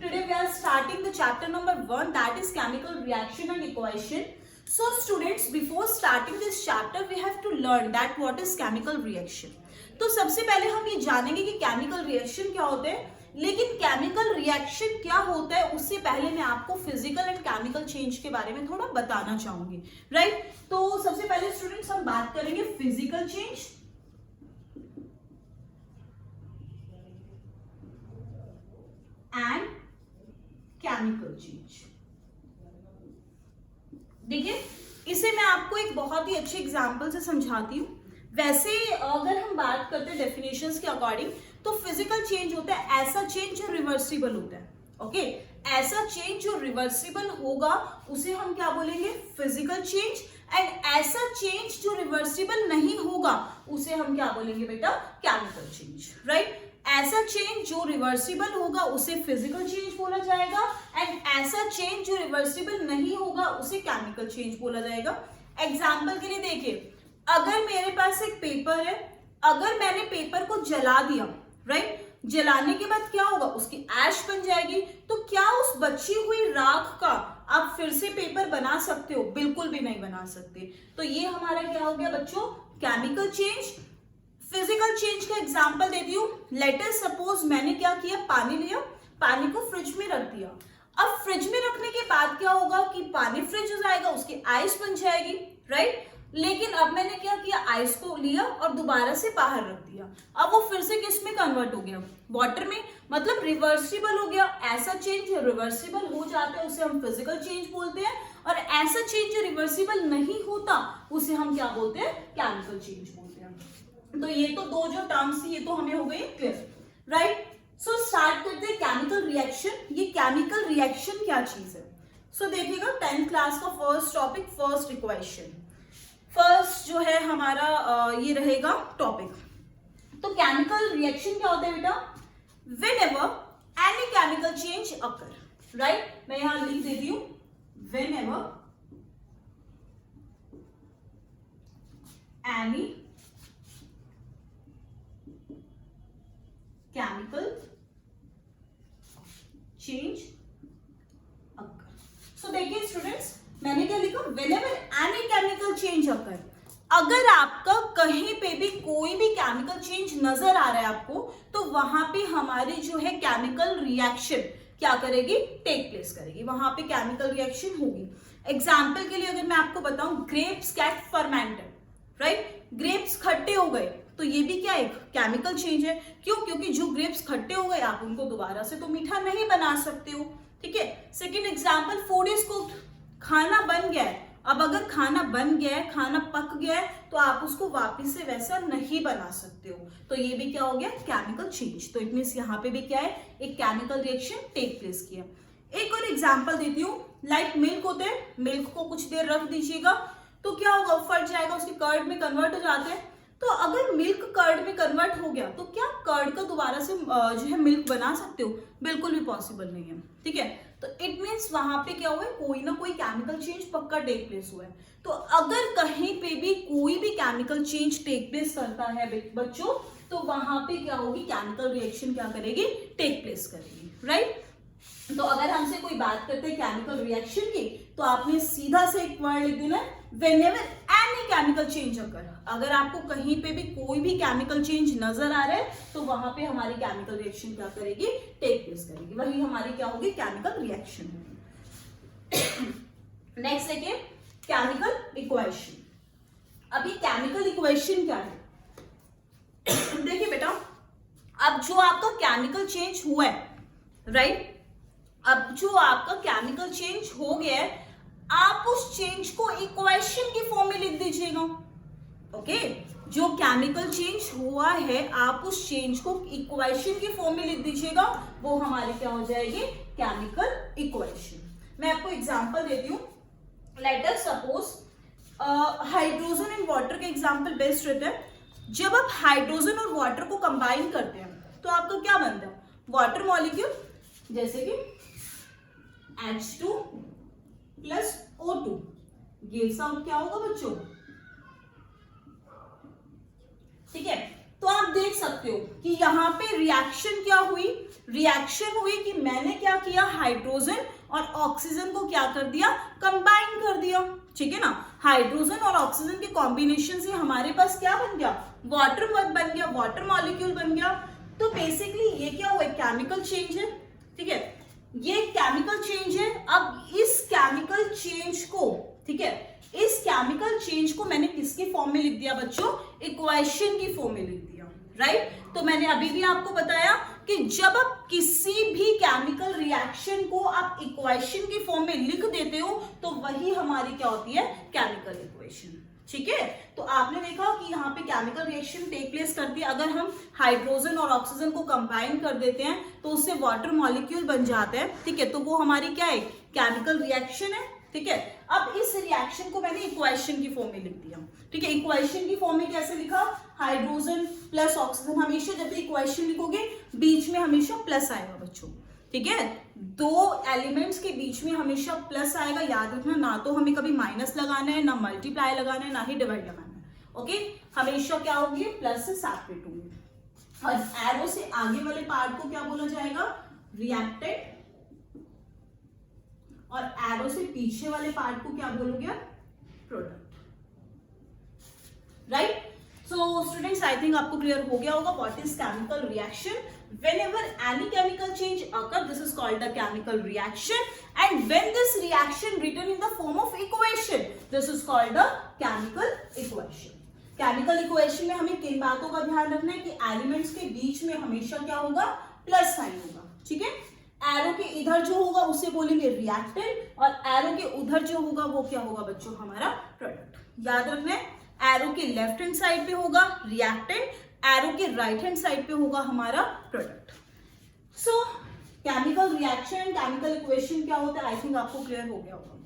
Today we are starting the chapter number 1, that is chemical reaction and equation. So students, before starting this chapter we have to learn that what is chemical reaction. तो सबसे पहले हम ये जानेंगे कि chemical reaction क्या होते हैं, लेकिन केमिकल रिएक्शन क्या होता है उससे पहले मैं आपको फिजिकल एंड केमिकल चेंज के बारे में थोड़ा बताना चाहूंगी, राइट। तो सबसे पहले स्टूडेंट्स हम बात करेंगे physical change and chemical change. देखिए, इसे मैं आपको एक बहुत ही अच्छे एग्जांपल से समझाती हूँ। वैसे अगर हम बात करते हैं डेफिनेशंस के अकॉर्डिंग, तो फिजिकल चेंज होता है ऐसा चेंज जो रिवर्सिबल होता है। ओके, ऐसा चेंज जो रिवर्सिबल होगा उसे हम क्या बोलेंगे, फिजिकल चेंज। एंड ऐसा चेंज जो रिवर्सिबल नहीं होगा उसे हम क्या बोलेंगे बेटा, केमिकल चेंज, राइट। ऐसा चेंज जो रिवर्सिबल होगा उसे फिजिकल चेंज बोला जाएगा, एंड ऐसा चेंज जो रिवर्सिबल नहीं होगा उसे केमिकल चेंज बोला जाएगा। एग्जाम्पल के लिए देखिए, अगर मेरे पास एक पेपर है, अगर मैंने पेपर को जला दिया, राइट, जलाने के बाद क्या होगा, उसकी ऐश बन जाएगी। तो क्या उस बची हुई राख का आप फिर से पेपर बना सकते हो? बिल्कुल भी नहीं बना सकते। तो ये हमारा क्या हो गया बच्चों, केमिकल चेंज। फिजिकल चेंज का एग्जांपल देती हूँ। लेट अस सपोज मैंने क्या किया, पानी लिया, पानी को फ्रिज में रख दिया। अब फ्रिज में रखने के बाद क्या होगा कि पानी फ्रिज हो जाएगा, उसकी आइस बन जाएगी, राइट। लेकिन अब मैंने क्या किया, आइस को लिया और दोबारा से बाहर रख दिया। अब वो फिर से किस में कन्वर्ट हो गया, वाटर में, मतलब रिवर्सिबल हो गया। ऐसा चेंज जो रिवर्सिबल हो जाता है उसे हम फिजिकल चेंज बोलते हैं, और ऐसा चेंज जो रिवर्सिबल नहीं होता उसे हम क्या बोलते हैं, केमिकल चेंज बोलते हैं। तो ये तो दो जो टर्म्स ये तो हमें हो गई क्लियर, राइट। सो स्टार्ट करते हैं केमिकल रिएक्शन। ये केमिकल रिएक्शन क्या चीज है? सो देखिएगा 10th क्लास का first topic, first equation, first जो है हमारा ये रहेगा टॉपिक। तो केमिकल रिएक्शन क्या होता है बेटा, व्हेनेवर एनी केमिकल चेंज अकर, राइट। मैं यहां लिख देती हूं, व्हेनेवर एनी केमिकल चेंज अकर। सो देखिए स्टूडेंट्स, मैंने क्या लिखा, व्हेनेवर एनी केमिकल चेंज अकर। अगर आपका कहीं पे भी कोई भी केमिकल चेंज नजर आ रहा है आपको, तो वहां पे हमारी जो है केमिकल रिएक्शन क्या करेगी, टेक प्लेस करेगी, वहां पे केमिकल रिएक्शन होगी। एग्जाम्पल के लिए अगर मैं आपको बताऊं, grapes get fermented, right, grapes खट्टे हो गए, तो ये भी क्या एक केमिकल चेंज है। क्यों? क्योंकि जो ग्रेप्स खट्टे हो गए आप उनको दोबारा से तो मीठा नहीं बना सकते हो, ठीक है। Second example, food is cooked, खाना बन गया है। अब अगर खाना बन गया है, खाना पक गया है, तो आप उसको वापस से वैसा नहीं बना सकते हो। तो ये भी क्या हो गया, केमिकल चेंज। तो इट मींस यहाँ पे भी क्या है, एक केमिकल रिएक्शन टेक प्लेस किया। एक और एग्जांपल देती हूँ, लाइक मिल्क होते हैं, मिल्क को कुछ देर रख दीजिएगा तो क्या होगा, फट जाएगा, उसके कर्ड में कन्वर्ट हो जाते हैं। तो अगर मिल्क कर्ड में कन्वर्ट हो गया तो क्या कर्ड का दोबारा से जो है मिल्क बना सकते हो? बिल्कुल भी पॉसिबल नहीं है, ठीक है। तो इट मीन्स वहां पे क्या हुआ है, कोई ना कोई केमिकल चेंज पक्का टेक प्लेस हुआ है। तो अगर कहीं पे भी कोई भी केमिकल चेंज टेक प्लेस करता है बच्चों, तो वहां पे क्या होगी, केमिकल रिएक्शन क्या करेगी, टेक प्लेस करेगी, राइट। तो अगर हमसे कोई बात करते हैं केमिकल रिएक्शन की, तो आपने सीधा से एक वर्ड लिख देना है, व्हेनेवर एनी केमिकल चेंज अकर। अगर आपको कहीं पे भी कोई भी केमिकल चेंज नजर आ रहा है तो वहां पे हमारी केमिकल रिएक्शन क्या करेगी, टेक प्लेस करेगी, वही हमारी क्या होगी, केमिकल रिएक्शन होगी। नेक्स्ट देखिए, केमिकल इक्वेशन। अभी केमिकल इक्वेशन क्या है, देखिए बेटा, अब जो आपका केमिकल चेंज हुआ है, राइट, अब जो आपका केमिकल चेंज हो गया है, आप उस चेंज को इक्वेशन की फॉर्म में लिख दीजिएगा। ओके, जो केमिकल चेंज हुआ है आप उस चेंज को इक्वेशन की फॉर्म में लिख दीजिएगा, वो हमारी क्या हो जाएगी, केमिकल इक्वेशन। मैं आपको एग्जांपल देती हूँ। Let us suppose hydrogen and water के एग्जांपल बेस्ट रहता है। जब आप हाइड्रोजन और वाटर को कंबाइन करते हैं तो आपका क्या बनता है, वाटर मॉलिक्यूल, जैसे कि H2 plus O2 gives out क्या होगा बच्चों, ठीक है। तो आप देख सकते हो कि यहाँ पे रिएक्शन क्या हुई, रिएक्शन हुई कि मैंने क्या किया, हाइड्रोजन और ऑक्सीजन को क्या कर दिया, कंबाइन कर दिया, ठीक है ना। हाइड्रोजन और ऑक्सीजन के कॉम्बिनेशन से हमारे पास क्या बन गया, वाटर बन गया, वाटर मॉलिक्यूल बन गया। तो बेसिकली ये क्या हुआ, केमिकल चेंज है, ठीक है, ये केमिकल चेंज है। अब इस केमिकल चेंज को, ठीक है, इस केमिकल चेंज को मैंने किसके फॉर्म में लिख दिया बच्चों, इक्वेशन की फॉर्म में लिख दिया, राइट। तो मैंने अभी भी आपको बताया कि जब आप किसी भी केमिकल रिएक्शन को आप इक्वेशन की फॉर्म में लिख देते हो तो वही हमारी क्या होती है, केमिकल इक्वेशन, ठीक है। तो आपने देखा कि यहाँ पे केमिकल रिएक्शन टेक प्लेस करती है। अगर हम हाइड्रोजन और ऑक्सीजन को कंबाइन कर देते हैं तो उससे वाटर मॉलिक्यूल बन जाते हैं, ठीक है, तो वो हमारी क्या है, केमिकल रिएक्शन है, ठीक है। अब इस रिएक्शन को मैंने इक्वेशन की फॉर्म में लिख दिया, ठीक है। इक्वेशन की फॉर्म में कैसे लिखा, हाइड्रोजन प्लस ऑक्सीजन, हमेशा जब भी इक्वेशन लिखोगे बीच में हमेशा प्लस आएगा बच्चों, ठीक है। दो एलिमेंट्स के बीच में हमेशा प्लस आएगा, याद रखना, ना तो हमें कभी माइनस लगाना है, ना मल्टीप्लाई लगाना है, ना ही डिवाइड लगाना है, ओके। हमेशा क्या होगी, प्लस से सेपरेट होंगे। और एरो से आगे वाले पार्ट को क्या बोला जाएगा, रिएक्टेंट, और एरो से पीछे वाले पार्ट को क्या बोलोगे, product, right. So students, I think आपको क्लियर हो गया होगा what is chemical reaction. Whenever any chemical change occur, this is called a chemical reaction, and when this reaction written in the form of equation, this is called a chemical equation. Chemical equation में हमें किन बातों का ध्यान रखना है कि elements के बीच में हमेशा क्या होगा, प्लस साइन होगा, ठीक है। एरो के इधर जो होगा उसे बोलेंगे रिएक्टेंट, और एरो के उधर जो होगा वो क्या होगा बच्चों, हमारा प्रोडक्ट। याद रखना है, एरो के लेफ्ट हैंड साइड पे होगा रिएक्टेंट, एरो के राइट हैंड साइड पे होगा हमारा प्रोडक्ट। सो केमिकल रिएक्शन, केमिकल इक्वेशन क्या होता है, आई थिंक आपको क्लियर हो गया होगा।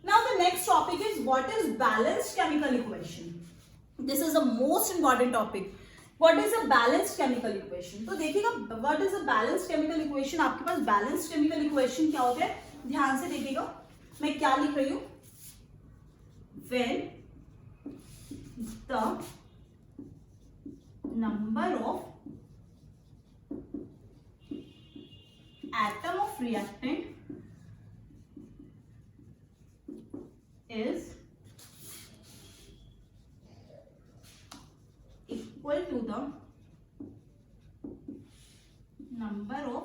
Now the next topic is what is balanced chemical equation. This is the most important topic. What is a balanced chemical equation. तो देखिएगा, what is a balanced chemical equation, आपके पास balanced chemical equation क्या होता है, ध्यान से देखिएगा मैं क्या लिख रही हूं, when the number of atom of reactant is equal to the number of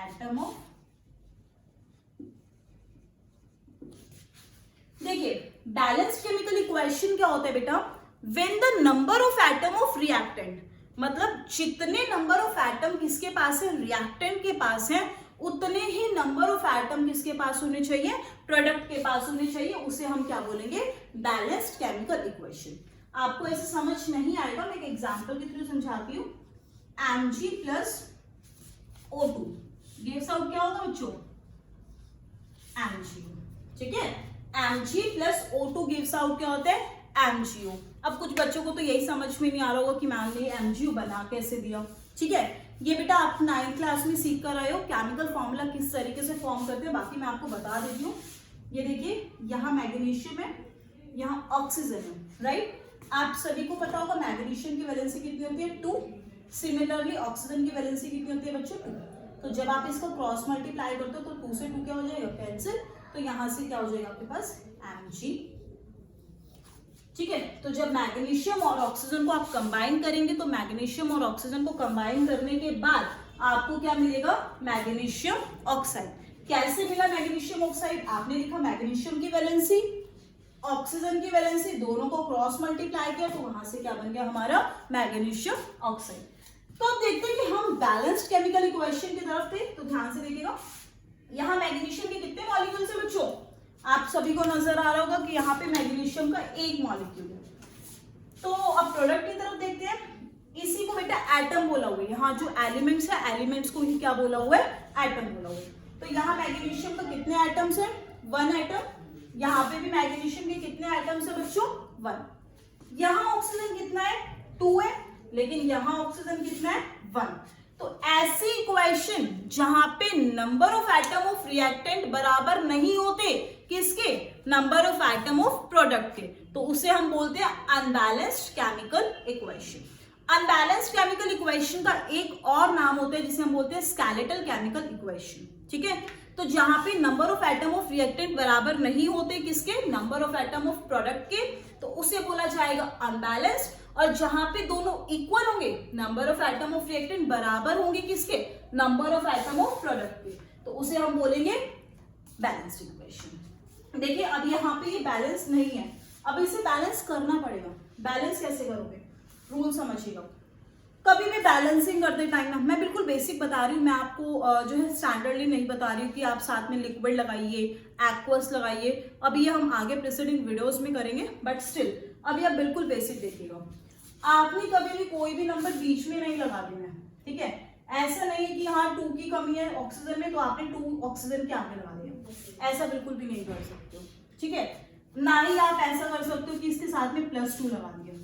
atom of, देखिए बैलेंस्ड केमिकल इक्वेशन क्या होता है बेटा, when the number of atom of reactant, मतलब जितने नंबर ऑफ एटम किसके पास है, रिएक्टेंट के पास है, उतने ही नंबर ऑफ एटम किसके पास होने चाहिए, प्रोडक्ट के पास होने चाहिए, उसे हम क्या बोलेंगे, बैलेंस्ड केमिकल इक्वेशन। आपको ऐसे समझ नहीं आएगा, मैं एक एग्जांपल के थ्रू समझाती हूँ। Mg plus O2 gives out क्या होगा बच्चों, MgO, ठीक है। Mg plus O2 gives out क्या होता है, MgO। अब कुछ बच्चों को तो यही समझ में नहीं आ रहा होगा कि मैम ने MgO बना कैसे दिया, ठीक है। ये बेटा आप 9th क्लास में सीख कर आए हो केमिकल फॉर्मूला किस तरीके से फॉर्म करते हैं, बाकी मैं आपको बता देती हूँ। ये देखिए, यहाँ मैग्नीशियम है, यहाँ ऑक्सीजन है, राइट। आप सभी को पता होगा मैग्नीशियम की वैलेंसी कितनी होती है, 2। सिमिलरली ऑक्सीजन की वैलेंसी कितनी होती है बच्चों, 2। तो जब आप इसको क्रॉस मल्टीप्लाई करते हो तो 2 से 2 क्या हो जाएगा, कैंसिल, तो यहाँ से क्या हो जाएगा आपके पास Mg, ठीक है। तो जब मैग्नीशियम और ऑक्सीजन को आप कंबाइन करेंगे तो मैग्नीशियम और ऑक्सीजन को कंबाइन करने के बाद आपको क्या मिलेगा, मैग्नीशियम ऑक्साइड। कैसे मिला मैग्नीशियम ऑक्साइड, आपने लिखा मैग्नीशियम की वैलेंसी, ऑक्सीजन की वैलेंसी, दोनों को क्रॉस मल्टीप्लाई किया तो वहां से क्या बन गया हमारा मैग्नीशियम ऑक्साइड। तो अब देखते हैं कि हम बैलेंस्ड केमिकल इक्वेशन की तरफ थे, तो ध्यान से देखिएगा। यहाँ मैग्नीशियम के कितने मॉलिक्यूल्स है बच्चों, आप सभी को नजर आ रहा होगा कि यहाँ पे मैग्नीशियम का एक मॉलिक्यूल है। तो अब प्रोडक्ट की तरफ देखते हैं, इसी को बेटा एटम बोला हुआ है, यहाँ जो एलिमेंट्स है एलिमेंट्स को ही क्या बोला हुआ है, एटम बोला हुआ है। तो यहाँ मैग्नीशियम का कितने एटम्स है, 1 एटम। यहाँ पे भी मैग्नीशियम के कितने एटम्स है बच्चों, 1। यहाँ ऑक्सीजन कितना है, 2 है, लेकिन यहाँ ऑक्सीजन कितना है, 1। तो ऐसी इक्वेशन इक्वेशन जहां पे number of atom of reactant बराबर नहीं होते, किसके? Number of atom of product के, तो उसे हम बोलते हैं unbalanced chemical equation. Unbalanced chemical equation का एक और नाम होता है जिसे हम बोलते हैं स्केलेटल केमिकल इक्वेशन। ठीक है, तो जहां पे number of atom of reactant बराबर नहीं होते, किसके? Number of atom of product के, तो उसे बोला जाएगा अनबैलेंस्ड। और जहां पे दोनों इक्वल होंगे, number of atom of reactant बराबर होंगे, किसके? Number of atom of product के, तो उसे हम बोलेंगे बैलेंस्ड इक्वेशन। देखिए अब यहाँ पे ये बैलेंस नहीं है, अब इसे बैलेंस करना पड़ेगा। बैलेंस कैसे करोगे? रूल समझिएगा। कभी भी बैलेंसिंग करते टाइम ना, मैं बिल्कुल बेसिक बता रही हूँ, मैं आपको जो है स्टैंडर्डली नहीं बता रही हूँ कि आप साथ में लिक्विड लगाइए, एक्वस लगाइए, अभी ये हम आगे प्रीसीडिंग वीडियोस में करेंगे, बट स्टिल अभी आप बिल्कुल बेसिक देखिएगा। आपने कभी भी कोई भी नंबर बीच में नहीं लगा देना है, ठीक है? ऐसा नहीं है कि हाँ 2 की कमी है ऑक्सीजन में तो आपने 2 ऑक्सीजन के आगे लगा दिया, ऐसा बिल्कुल भी नहीं कर सकते हो। ठीक है, ना ही आप ऐसा कर सकते हो कि इसके साथ में +2 लगा दिया,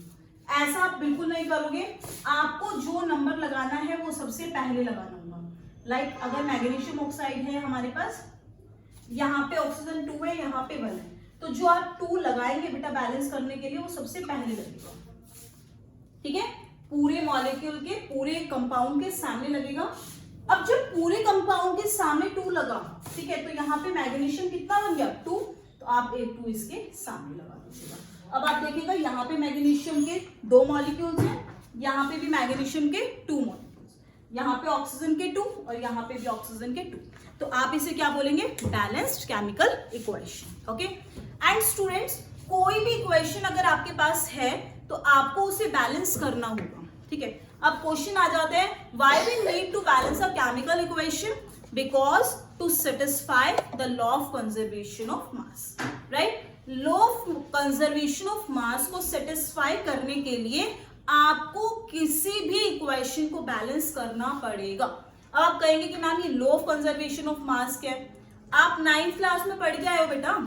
ऐसा आप बिल्कुल नहीं करोगे। आपको जो नंबर लगाना है वो सबसे पहले लगाना होगा। लाइक अगर मैग्नीशियम ऑक्साइड है हमारे पास, यहाँ पे ऑक्सीजन 2 है, यहाँ पे 1 है, तो जो आप 2 लगाएंगे बेटा बैलेंस करने के लिए, वो सबसे पहले लगेगा। ठीक है, पूरे मॉलिक्यूल के, पूरे कंपाउंड के सामने लगेगा। अब जब पूरे कंपाउंड के सामने 2 लगा, ठीक है, तो यहाँ पे मैग्नीशियम कितना बन गया? 2, तो आप एक 2 इसके सामने लगा दीजिएगा। अब आप देखिएगा यहाँ पे मैग्नीशियम के 2 मॉलिक्यूल्स हैं, यहाँ पे भी मैग्नीशियम के 2 मॉलिक्यूल्स, यहाँ पे ऑक्सीजन के 2 और यहाँ पे भी ऑक्सीजन के 2, तो आप इसे क्या बोलेंगे? Balanced chemical equation. Okay, and students कोई भी इक्वेशन अगर आपके पास है तो आपको उसे बैलेंस करना होगा। ठीक है, अब क्वेश्चन आ जाते हैं, why we need to balance a chemical equation? Because to satisfy the law of conservation of mass, right? Law of conservation of mass को सेटिस्फाई करने के लिए आपको किसी भी इक्वेशन को बैलेंस करना पड़ेगा। अब आप कहेंगे कि मैम ये लॉ ऑफ कंजर्वेशन ऑफ मास क्या है? आप 9th क्लास में पढ़ के आए हो बेटा।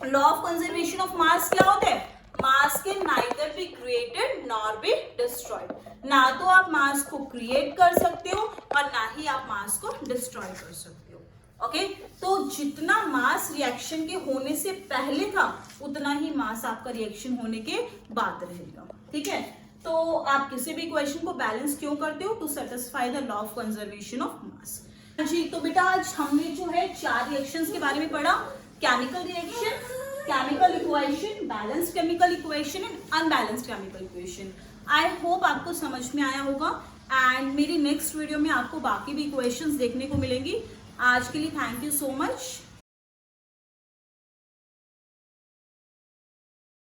लॉ ऑफ कंजर्वेशन ऑफ मास क्या होता है? मास can neither be created nor be destroyed. ना तो आप मास को क्रिएट कर सकते हो और ना ही आप मास को डिस्ट्रॉय कर सकते हो। ओके, तो जितना मास रिएक्शन के होने से पहले था उतना ही मास आपका रिएक्शन होने के बाद रहेगा। ठीक है, तो आप किसी भी इक्वेशन को बैलेंस क्यों करते हो? To satisfy the law of conservation of mass. जी, तो बेटा आज हमने जो है 4 रिएक्शंस के बारे में पढ़ा, chemical reaction, chemical equation, balanced chemical equation and unbalanced chemical equation. I hope आपको समझ में आया होगा एंड मेरी नेक्स्ट वीडियो में आपको बाकी भी इक्वेशंस देखने को मिलेंगी। आज के लिए थैंक यू सो मच।